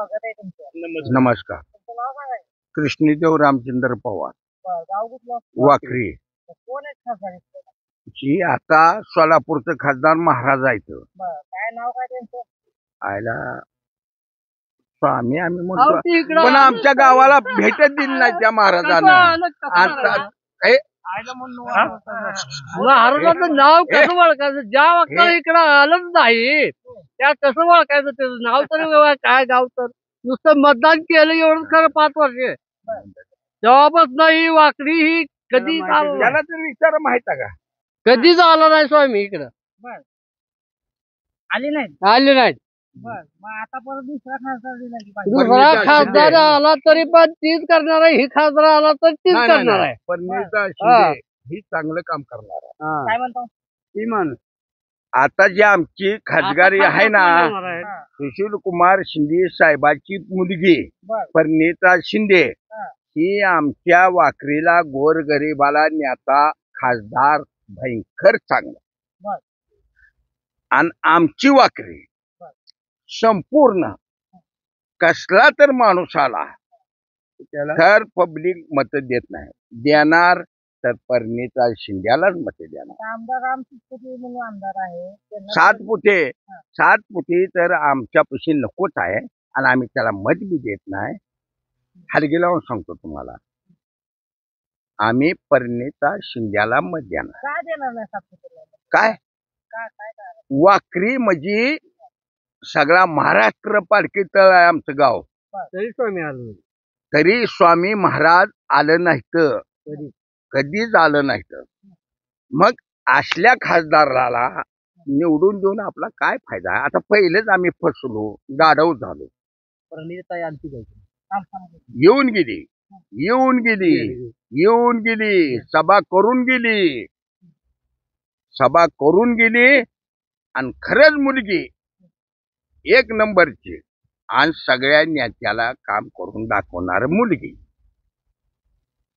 स्वागत आहे तुमचं. नमस्कार. तुमचं नाव काय आहे? कृष्णदेव रामचंद्र पवार, बरं, गाव कुठलं? वाखरी. कोण आहेत खासदार इथले? ही आता सोलापूरचं खासदार महाराज आहेत. बरं, काय नाव काय त्यांचं? आयला स्वामी आम्ही अहो, म्हणतो, ते इकडं पण आमच्या गावाला भेटच दिली नाही त्या महाराजांना. आता महाराजांचं नाव कसं ओळखायचं? ज्या वक्ता इकडं आलंच नाही त्या कसं ओळखायचं? त्याचं नाव तरी काय गाव तर नुसतं मतदान केलं एवढं खरं 5 वर्ष. तेव्हापासून ही वाकडी ही कधी त्याला तर विचार माहित आहे का? कधीच आला नाही स्वामी इकडं. आले नाहीत. मग आता परत दुसरा खासदार दिला की पाहिजे. दुसरा खासदार आला तरी पण तीच करणार आहे. ही खासदार आला तर तीच करणार आहे. पण ही चांगलं काम करणार आहे. काय म्हणतो? आता जी आमची खासदारी आहे ना, सुशील कुमार शिंदे साहेबाची मुलगी परिणिता शिंदे ही आमच्या वाकरीला गोरगरीबाला न्याता खासदार भयंकर चांगला. आणि आमची वाकरी संपूर्ण कसला तर माणूस आला तर पब्लिक मत देत नाही. देणार तर परिणिता शिंद्यालाच मत देणार. आमदार रामचित्ते म्हणून आमदार आहे. 7 फुटे तर आमच्यापाशी नकोच आहे आणि आम्ही त्याला मत बी देत नाही. हलगी लावून सांगतो तुम्हाला, आम्ही परिणिता शिंद्याला मत देणार. काय देणार नाही 7 फुटेला? काय वाकरी म्हणजे सगळा महाराष्ट्र पालखी तळ आहे आमचं गाव. तरी स्वामी आलो. तरी स्वामी महाराज आलं नाहीत, कधीच आलं नाहीत. मग असल्या खासदाराला निवडून देऊन आपला काय फायदा आहे? आता पहिलेच आम्ही फसलो, गाढव झालो. येऊन गेली सभा करून गेली आणि खरंच मुलगी 1 नंबरची आणि सगळ्या नेत्याला काम करून दाखवणार मुलगी.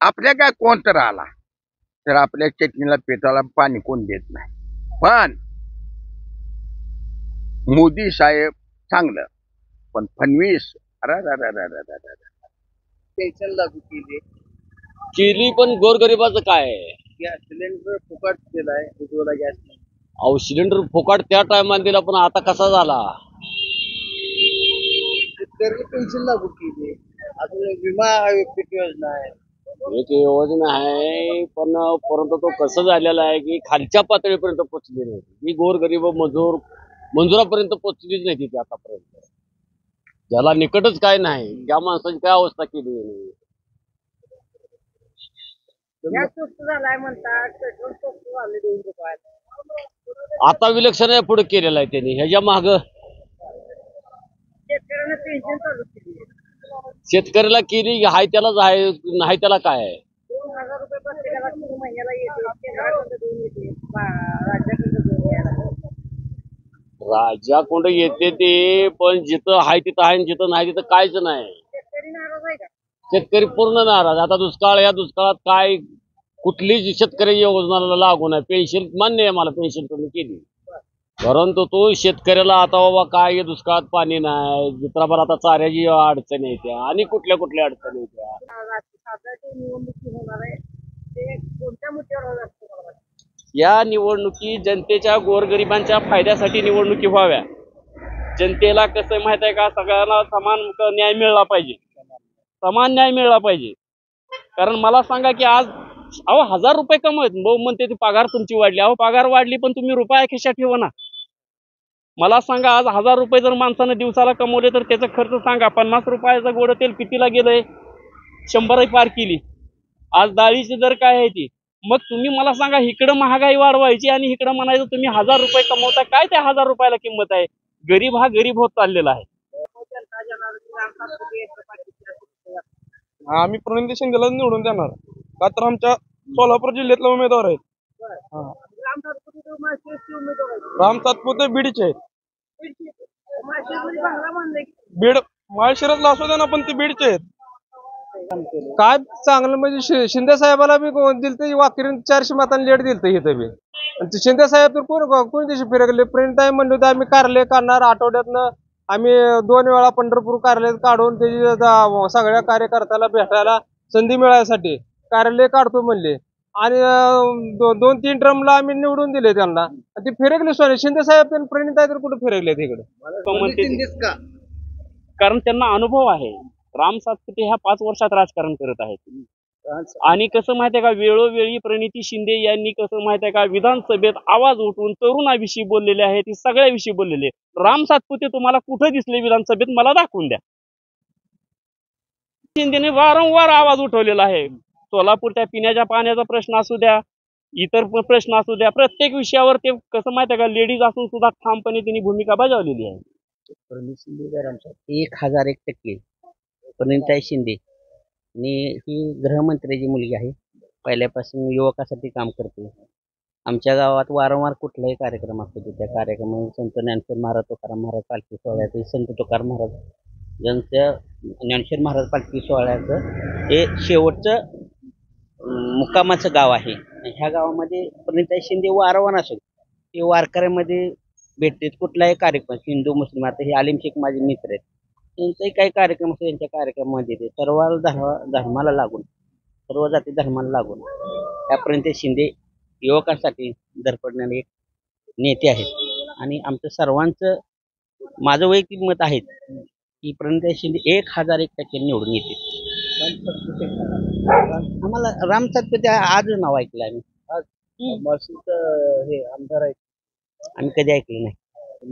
आपल्या काय कोण तर आला तर आपल्या चटणीला पेटाला पाणी कोण देत नाही. पण मोदी साहेब चांगलं, पण फडणवीस पेन्शन लागू केली पण गोरगरिबाचं काय आहे? गॅस सिलेंडर फुकट दिलाय. उज्ज्वला गॅस. अहो, सिलेंडर फुकट त्या टायमाला दिला, पण आता कसा झाला? शेतकरी पेन्शन लागू केली. अजून विमा पीक योजना आहे. एक योजना आहे, पण परंतु तो कसं झालेला आहे की खालच्या पातळीपर्यंत पोहोचली नाही. ही गोरगरीब मंजुरापर्यंत पोहोचलीच नाही ती आतापर्यंत. ज्याला निकटच काय नाही त्या माणसाची काय अवस्था केली नाही. गॅस स्वस्त झालाय म्हणतात, पेट्रोल स्वस्त झाले 2 रुपयात. आता विलक्षण पुढे केलेलं आहे त्यांनी. ह्याच्या माग शेतकऱ्यांना पेन्शन चालू केली. शेतकऱ्याला केली हाय त्यालाच आहे, नाही त्याला काय आहे. 2000 रुपये प्रत्येकाला महिन्याला येते. केंद्राकडे 2 येते, राज्याकडे 2 यायला. राजाकोंड येते ते, पण जिथं आहे तिथं आहे, जिथं नाही तिथं कायच नाही. शेतकरी नाराज आहे का? शेतकरी पूर्ण नाराज. आता दुष्काळ, या दुष्काळात काय कुठलीच शेतकरी योजनाला लागू नाही. पेन्शन मान्य आहे मला, पेन्शन तुम्ही केली, परंतु तो शेतकऱ्याला आता बाबा काय दुष्काळात पाणी नाही, जित्राभर आता चाऱ्याची अडचण येत्या आणि कुठल्या अडचणी येत्या. खासदारची निवडणूक होणार आहे, ते कोणत्या मुद्द्यावर होणार तुम्हाला वाटतं? या निवडणुकी जनतेच्या गोरगरिबांच्या फायद्यासाठी निवडणुकी व्हाव्या. जनतेला कसं माहित आहे का, सगळ्यांना समान न्याय मिळाला पाहिजे, समान न्याय मिळाला पाहिजे. कारण मला सांगा की आज 1000 रुपये कमवत म्हणते ती पगार तुमची वाढली. पगार वाढली पण तुम्ही रुपया खिशात ठेवा ना. मला सांगा आज 1000 रुपये जर माणसानं दिवसाला कमवले तर त्याचा खर्च सांगा. 50 रुपयाचं गोड तेल कितीला गेलंय? 100 पार केली. आज डाळीची दर काय आहे ती? मग तुम्ही मला सांगा, इकडं महागाई वाढवायची आणि इकडं म्हणायचं तुम्ही 1000 रुपये कमवता. काय त्या 1000 रुपयाला किंमत आहे? गरीब हा गरीब होत चाललेला आहे. आम्ही परिणिता शिंदेला निवडून देणार, का तर आमच्या सोलापूर जिल्ह्यातला उमेदवार आहेत. राम सातपुते बीडचे आहेत. बीड माळशिरसला असू दे ना, पण ते बीडचे आहेत. काय चांगलं म्हणजे शिंदे साहेबाला बी दिलत, वाकरीन 400 मतांनी लेट दिलत इथं बी. आणि शिंदे साहेब तर कोण दिवशी फिरकले. प्रिंट आहे म्हणले होते आम्ही कारले करणार आठवड्यातनं आम्ही 2 वेळा पंढरपूर कार्यालयात काढून त्याची सगळ्या कार्यकर्त्याला भेटायला संधी मिळायसाठी कार्यालय काढतो म्हणले आणि 2-3 ट्रमला आम्ही निवडून दिले त्यांना आणि ते फिरकले. सोने शिंदे साहेब त्यांनी प्रणित तर कुठे फिरकले तिकडे? कारण त्यांना अनुभव आहे. राम सातपुते ह्या 5 वर्षात राजकारण करत आहेत. आणि कसं माहितीये का, वेळोवेळी प्रणिती शिंदे यांनी कसं माहितीये का विधानसभेत आवाज उठवून तरुणाविषयी बोललेले आहेत, ती सगळ्याविषयी बोललेले. राम सातपुते तुम्हाला कुठे दिसले विधानसभेत, मला दाखवून द्या. शिंदेने वारंवार आवाज उठवलेला आहे. सोलापूरच्या पिण्याच्या पाण्याचा प्रश्न असू द्या, इतर प्रश्न असू द्या, प्रत्येक विषयावर ते कसं माहितीये का लेडीज असून सुद्धा ठामपणे त्यांनी भूमिका बजावलेली आहे. प्रणित शिंदे 1001% प्रणिताई शिंदे आणि ही गृहमंत्र्याची मुलगी आहे. पहिल्यापासून युवकासाठी काम करते. आमच्या गावात वारंवार कुठलाही कार्यक्रम असतो त्या कार्यक्रमात संत ज्ञानेश्वर महाराज तुकाराम महाराज पालखी सोहळ्यात संत तुकाराम महाराज यांच्या ज्ञानेश्वर महाराज पालखी सोहळ्याचं हे शेवटचं मुक्कामाचं गाव आहे. ह्या गावामध्ये प्रणिताई शिंदे वारंवार असो ते वारकऱ्यामध्ये भेटते. कुठलाही कार्यक्रम हिंदू मुस्लिम, आता हे आलिम शेख माझे मित्र आहेत, त्यांचाही काही कार्यक्रम असतो त्यांच्या कार्यक्रमामध्ये ते सर्व धर्माला लागून सर्व जाती धर्माला लागून या प्रणिताई शिंदे युवकांसाठी धडपडणारे एक नेते आहेत. आणि आमचं सर्वांचं माझं वैयक्तिक मत आहे की प्रणिताई शिंदे 1001% निवडून येते. आम्हाला राम सातपुते आज नाव ऐकलं आम्ही. हे आमदार आहेत आम्ही कधी ऐकलं नाही.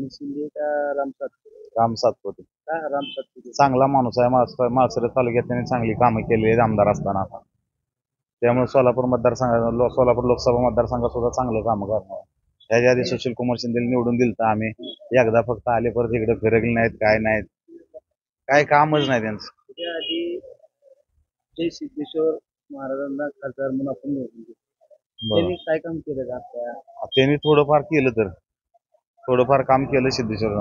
शिंदे का राम सातपुते चांगला माणूस आहे. माळशिरस तालुक्यात त्यांनी चांगली कामं केली आहेत आमदार असताना. त्यामुळे सोलापूर लोकसभा मतदारसंघात सुद्धा चांगलं काम करणार. ह्याच्या आधी सुशील कुमार शिंदे निवडून दिलं तर आम्ही एकदा फक्त आले, परत इकडे फिरकले नाहीत, काय नाहीत, काय कामच नाही त्यांचं. त्याआधी जय सिद्धेश्वर महाराजांना खासदार म्हणून आपण निवडून दिलं. त्यांनी काय काम केलं का आपल्या? त्यांनी थोडंफार काम केलं सिद्धेश्वर.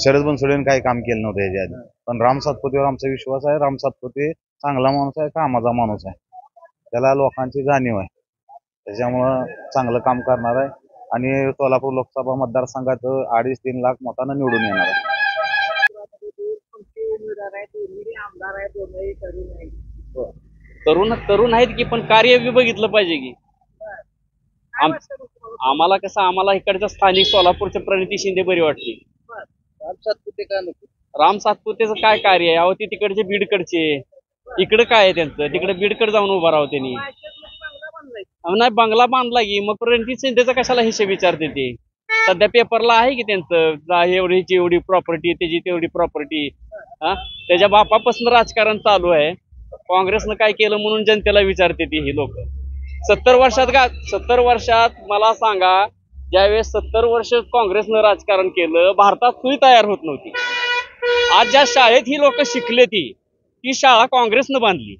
शरद बनसोडेंनी काही काम केलं नव्हतं याच्या आधी. पण राम सातपुतेवर आमचा विश्वास आहे. राम सातपुते चांगला माणूस आहे, कामाचा माणूस आहे, त्याला लोकांची जाणीव आहे, त्याच्यामुळं चांगलं काम करणार आहे. आणि सोलापूर लोकसभा मतदारसंघात 2.5-3 लाख मतांना निवडून येणार आहे. तरुण आहेत की, पण कार्य बी बघितलं पाहिजे की. आम्हाला कसं, आम्हाला इकडच्या स्थानिक सोलापूरचे प्रणिती शिंदे बरी वाटते. राम सातपुते का नको? राम सातपुतेचं काय कार्य आहे? अहो ते तिकडचे बीडकडचे, इकडं काय आहे त्यांचं? तिकडे बीडकडे जाऊन उभा राहावं त्यांनी. नाही बंगला बांधला की, मग प्रणिती शिंदेचा कशाला हिशेब विचारते ते? सध्या पेपरला आहे की त्यांचं एवढीची एवढी प्रॉपर्टी, त्याची तेवढी प्रॉपर्टी. त्याच्या बापापासून राजकारण चालू आहे. काँग्रेसनं काय केलं म्हणून जनतेला विचारते ती ही लोक. 70 वर्षात मला सांगा, ज्यावेळेस 70 वर्ष काँग्रेसनं राजकारण केलं, भारतात सुई तयार होत नव्हती. आज ज्या शाळेत ही लोक शिकले ती शाळा काँग्रेसनं बांधली.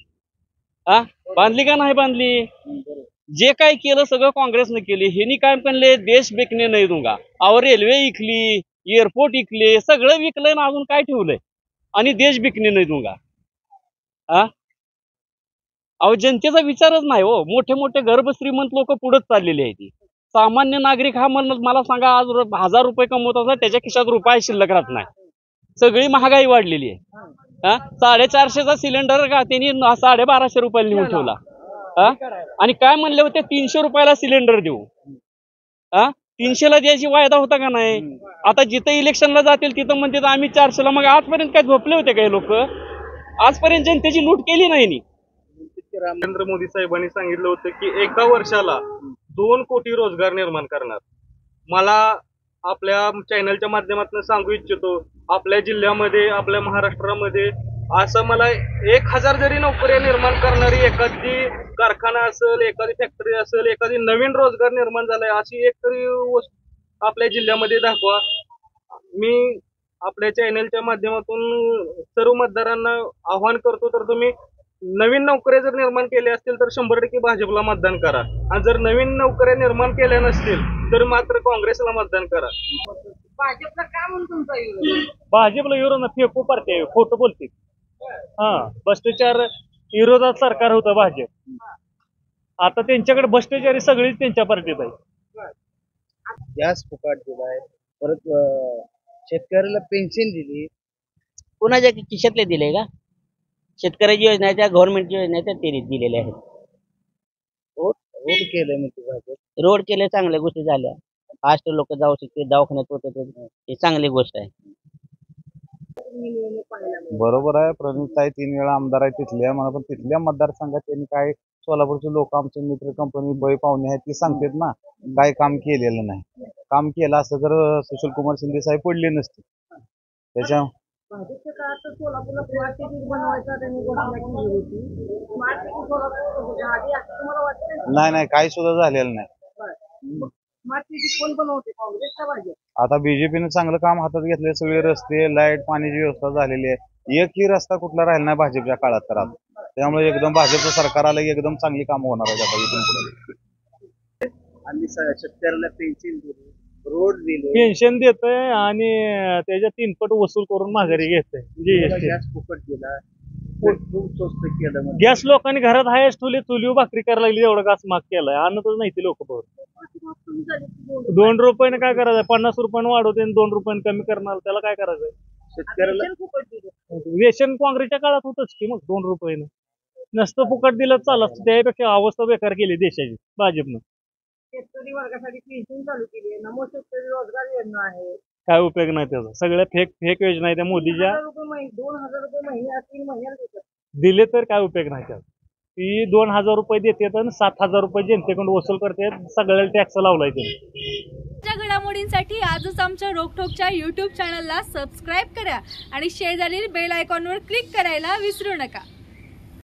बांधली का नाही बांधली? जे काय केलं सगळं काँग्रेसनं केली. ह्यांनी काय म्हणले, देश बेकणे नाही दूंगा. अहो रेल्वे विकली, एअरपोर्ट विकले, सगळं विकलंय ना अजून काय ठेवलंय? आणि देश बिकणे नाही दूंगा. अहो जनतेचा विचारच नाही हो. मोठे मोठे गर्भश्रीमंत लोक पुढेच चाललेले आहेत. सामान्य नागरिक हा मला सांगा, आज 1000 रुपये कमवत असला त्याच्या खिशात रुपये शिल्लक राहत नाही. सगळी महागाई वाढलेली आहे. 450चा सिलेंडर का त्यांनी 1250 रुपयाला नेऊन ठेवला. आणि काय म्हणले होते, 300 रुपयाला सिलेंडर देऊ. 300ला द्यायची वायदा होता का नाही? आता जिथं इलेक्शनला जातील तिथं म्हणते आम्ही 400ला. मग आजपर्यंत काय झोपले होते काही लोक? आजपर्यंत जनतेची लूट केली नाही. नरेंद्र मोदी साहेबांनी सांगितलं होतं की एका वर्षाला 2 कोटी रोजगार निर्माण करणार. मला आपल्या चॅनलच्या माध्यमातून सांगू इच्छितो, आपल्या जिल्ह्यामध्ये, आपल्या महाराष्ट्रामध्ये असं मला 1000 जरी नोकऱ्या निर्माण करणारी एखादी कारखाना असेल, एखादी फॅक्टरी असेल, एखादी नवीन रोजगार निर्माण झालाय अशी एक तरी आपल्या जिल्ह्यामध्ये दाखवा. मी आपल्या चॅनलच्या माध्यमातून सर्व मतदारांना आवाहन करतो, तर तुम्ही नवीन नोकऱ्या जर निर्माण केल्या असतील तर 100% भाजपला मतदान करा. आणि जर नवीन नोकऱ्या निर्माण केल्या नसतील तर मात्र काँग्रेसला मतदान करा. भाजपला काय म्हणून भाजपला विरोध फेकू पारते, खोटं बोलते. भ्रष्टाचार विरोधात सरकार होतं भाजप. आता त्यांच्याकडे भ्रष्टाचारी सगळीच त्यांच्या पार्टीत आहे. गॅस फुकाट दिलाय, परत शेतकऱ्याला पेन्शन दिली, कोणाच्या खिशातले दिले का? शेतकऱ्याची योजना आहे त्या गव्हर्नमेंटची योजना आहे त्या त्यांनी दिलेल्या आहेत. रोड केलं म्हणते भाजप. रोड केले, चांगल्या गोष्टी झाल्या. फास्ट लोक जाऊ शकते, दवाखान्यात होत ही चांगली गोष्ट आहे. बरोबर आहे. प्रणितताई 3 वेळा आमदार आहे तिथल्या, मला पण तिथल्या मतदारसंघात त्यांनी काय सोलापूरचे लोक आमचे मित्र कंपनी बळे पाहुणे आहेत ते सांगतात ना, काय काम केलेलं नाही. काम केलं असं तर सुशीलकुमार शिंदे साहेब पडले नसते. त्याच्या भाजपच्या काळात तर सोलापूरला स्मार्ट सिटी बनवायचा त्यांनी घोषणा केली होती. स्मार्ट सिटी सोलापूर आधी असं तुम्हाला वाटतं? नाही काही सुद्धा झालेलं नाही. स्मार्ट सिटी कोण बनवते, काँग्रेस का भाजप? आता बीजेपीने चांगलं काम हातात घेतले. सगळे रस्ते, लाईट, पाण्याची व्यवस्था झालेली आहे. एकही रस्ता कुठला राहिला नाही भाजपच्या काळात तर आता. त्यामुळे एकदम भाजपचं सरकार आलं की एकदम चांगली कामं होणार आहेत आता इथून पुढे. आम्ही शेतकऱ्याला पेन्शन दिली, रोड दिले, पेन्शन देतोय आणि त्याच्या 3 पट वसूल करून माघारी घेतोय. जीएसटी गॅस फुकट दिला, खूप स्वस्त केलं. गॅस लोकांनी घरात हायच ठेवले, चुलीवर भाकरी करायला लागली, एवढं घास माग केलाय. आणतच नाही ते लोक. 2 रुपयाने काय करायचं? 50 रुपयाने वाढवते आणि 2 रुपयाने कमी करणार, त्याला काय करायचंय? शेतकऱ्याला फुकट दिलं. रेशन काँग्रेसच्या काळात होतच की मग 2 रुपयानं नसतं फुकट दिलं चालत. त्यापेक्षा अवस्था बेकार केली देशाची भाजपनं. शेतकरी वर्गासाठी पेन्शन चालू केली आहे, नमो शेतकरी रोजगार योजना आहे. काय उपयोग नाही त्याचा. सगळ्या फेक योजना आहे त्या मोदीच्या. 2,000 रुपये महिन्याला 3 महिन्याला देतात. दिले तर काय उपयोग नाही त्याचा. ती 2,000 रुपये देतात आणि 7,000 रुपये जनतेकडून वसूल करतात. सगळ्याला टॅक्स लावलाय त्यांनी. घडामोडींसाठी आजच आमच्या रोकठोकच्या YouTube चॅनलला सबस्क्राईब करा आणि शेजारील बेल आयकॉनवर क्लिक करायला विसरू नका.